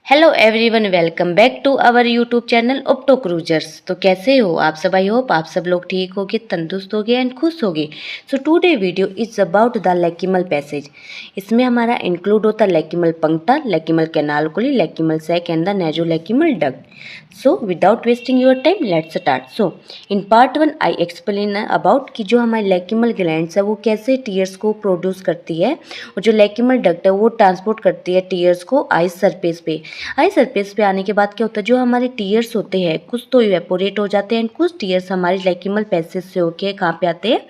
Hello everyone, welcome back to our YouTube channel opto cruisers. तो कैसे हो आप सब? आई होप आप सब लोग ठीक होगे, तंदुरुस्त होगे एंड खुश होगे। So today video is about the lacrimal passage. इसमें हमारा इंक्लूड होता है lacrimal puncta, lacrimal canaliculi, lacrimal sac and the nasolacrimal duct. So without wasting your time let's start. So in part 1 I explain about कि जो हमारी लेक्यूमल glands है वो कैसे टीयर्स को प्रोड्यूस करती है, और जो लेक्यूमल डक्ट है वो ट्रांसपोर्ट करती है टीयर्स को आई सरफेस पे। आई सरफेस पे आने के बाद क्या होता है, जो हमारे टीयर्स होते हैं कुछ तो इवेपोरेट हो जाते हैं एंड कुछ टीयर्स हमारे लेक्यूमल पैसेज से होके कहाँ पे आते हैं,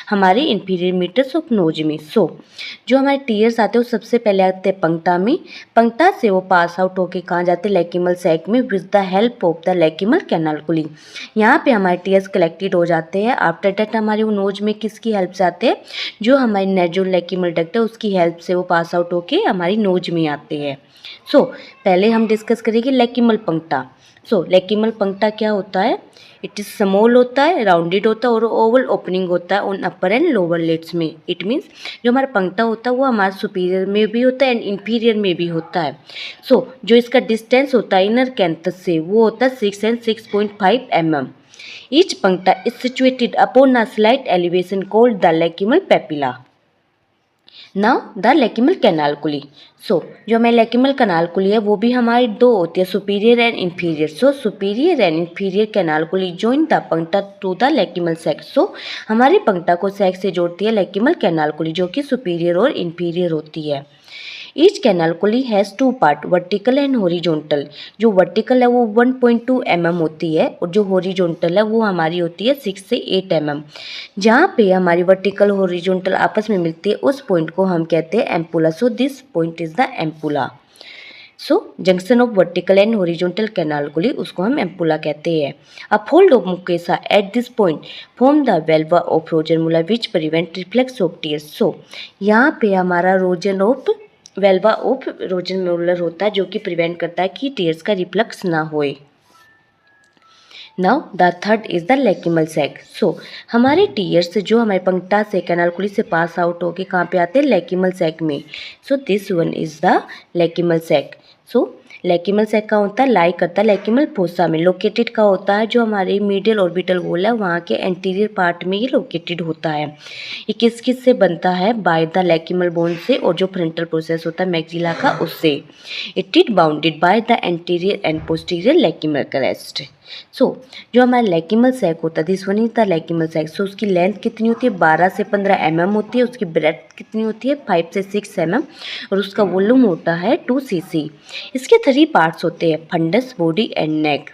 हमारे इंफीरियर मीटर्स ऑफ नोज में। सो जो हमारे टीयर्स आते हैं वो सबसे पहले आते हैं पंक्टा में। पंक्टा से वो पास आउट होके कहाँ जाते हैं, लेक्यूमल सैक में with the help of the lacrimal canaliculi. यहाँ पे हमारे टीयर्स कलेक्टेड हो जाते हैं। आफ्टर दैट हमारे वो नोज में किसकी हेल्प से आते हैं, जो हमारी नेजोलेक्यूमल डक्ट है उसकी हेल्प से वो पास आउट होके हमारी नोज में आते हैं। सो पहले हम डिस्कस करेंगे लेक्यूमल पंक्टा। सो लेक्यूमल पंक्टा क्या होता है, इट इज स्मॉल होता है, राउंडेड होता है और ओवल ओपनिंग होता है on upper and lower lids में। इट मीन्स जो हमारा पंक्टा होता है वो हमारे सुपीरियर में भी होता है एंड इंफीरियर में भी होता है। सो जो इसका डिस्टेंस होता है इनर कैंथस से वो होता है 6 and 6.5 mm। Each puncta is situated upon a slight elevation called the lacrimal papilla. Now the lacrimal canaliculi. So जो हमारी लेक्यूमल कैनालकुली है वो भी हमारी दो होती है, superior and inferior. So superior and inferior canaliculi join the puncta to the lacrimal sac. So हमारी पंक्टा को सैक से जोड़ती है लेक्यूमल कैनालकुली जो कि सुपीरियर और इंफीरियर होती है। Each canaliculi has two part, vertical and horizontal. जो वर्टिकल है वो 1.2 mm होती है और जो हॉरिजॉन्टल है वो हमारी होती है 6 से 8 mm। जहाँ पे हमारी वर्टिकल हॉरिजॉन्टल आपस में मिलती है उस पॉइंट को हम कहते हैं ampulla. So this point is the ampulla. So junction of vertical and horizontal canaliculi उसको हम एम्पुला कहते हैं। A fold of mucosa at this point form the valve of Rosenmuller which prevent reflex of tears. So यहाँ पे हमारा रोजन of वेल्वा of रोजनमुलर होता है जो कि प्रिवेंट करता है कि टीयर्स का रिफ्लक्स ना होए। Now the third is the lacrimal sac. So हमारे टीयर्स जो हमारे पंक्टा से कैनालकुली से पास आउट होके कहाँ पे आते हैं, लेक्यूमल सैक में। So this one is the lacrimal sac. So lacrimal sac का होता है लाई करता है लेक्यूमल फोसा में। लोकेटेड का होता है जो हमारे मीडियल ऑर्बिटल वॉल है वहाँ के एंटीरियर पार्ट में ये लोकेटेड होता है। ये किस किस से बनता है, बाय द लेक्यूमल बोन से, और जो फ्रंटल प्रोसेस होता है मैक्सिला का उससे। It is bounded by the anterior and posterior lacrimal crest. So जो हमारा लेक्यूमल सैक होता है this one is the lacrimal sac. So उसकी लेंथ कितनी होती है, 12 से 15 mm होती है। उसकी ब्रेथ कितनी होती है, 5 से 6 mm, और उसका वॉल्यूम होता है 2 cc। इसके 3 पार्ट्स होते हैं, fundus, body and neck.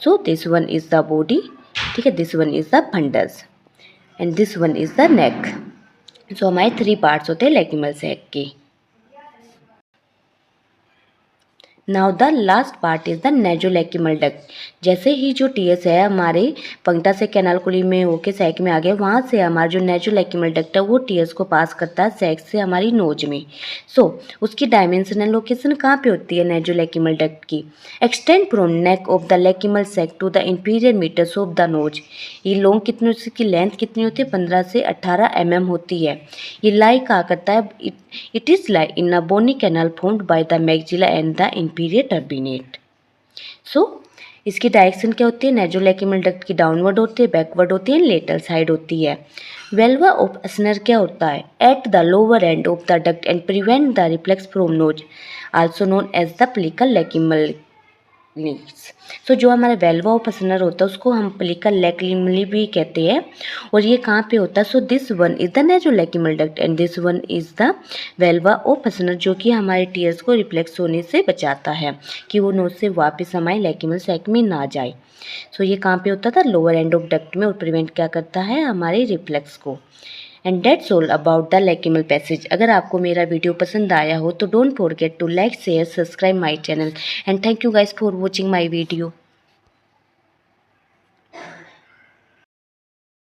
So this one is the body, ठीक है, this one is the fundus and this one is the neck. So हमारे 3 पार्ट्स होते हैं लेक्यूमल सैक के। Now the last part is the nasolacrimal duct. जैसे ही जो tears है हमारे पंक्टा से कैनालकुली में होके सैक में आ गए, वहाँ से हमारा जो नेजोलेक्यूमल डक्ट है वो टीयर्स को पास करता है सैक से हमारी नोज में। सो उसकी डायमेंशनल लोकेशन कहाँ पे होती है नेजोलेक्यूमल डक्ट की, extend from neck of the lacrimal sac to the inferior meatus of the nose. ये लॉन्ग कितनी, उसकी लेंथ कितनी होती है, 15 से 18 mm होती है। ये लाई कहाँ करता है, it is lie in a bony canal formed by the maxilla and the inferior turbinate. So इसकी डायरेक्शन क्या होती है, नेजोलेक्यूमल डक्ट की डाउनवर्ड होती है, बैकवर्ड होती है, लेटरल साइड होती है। वेल्वा ऑफ असनर क्या होता है, at the lower end of the duct and prevent the reflex from nose, also known as the plica lacrimalis. So जो हमारा वेल्वा ऑफ असनर होता है उसको हम प्लिकल लेक्यूमली भी कहते हैं, और ये कहाँ पे होता है। So this one is the nasolacrimal duct and this one is the valve of Hasner, जो कि हमारे टीयर्स को रिफ्लेक्स होने से बचाता है कि वो नोज से वापस हमारे लेक्यूमल सैक में ना जाए। सो ये कहाँ पे होता था, लोअर एंड ऑफ डक्ट में, और प्रिवेंट क्या करता है, हमारे रिफ्लेक्स को। And that's all about the lacrimal passage. अगर आपको मेरा वीडियो पसंद आया हो तो don't forget to like, share, subscribe my channel and thank you guys for watching my video.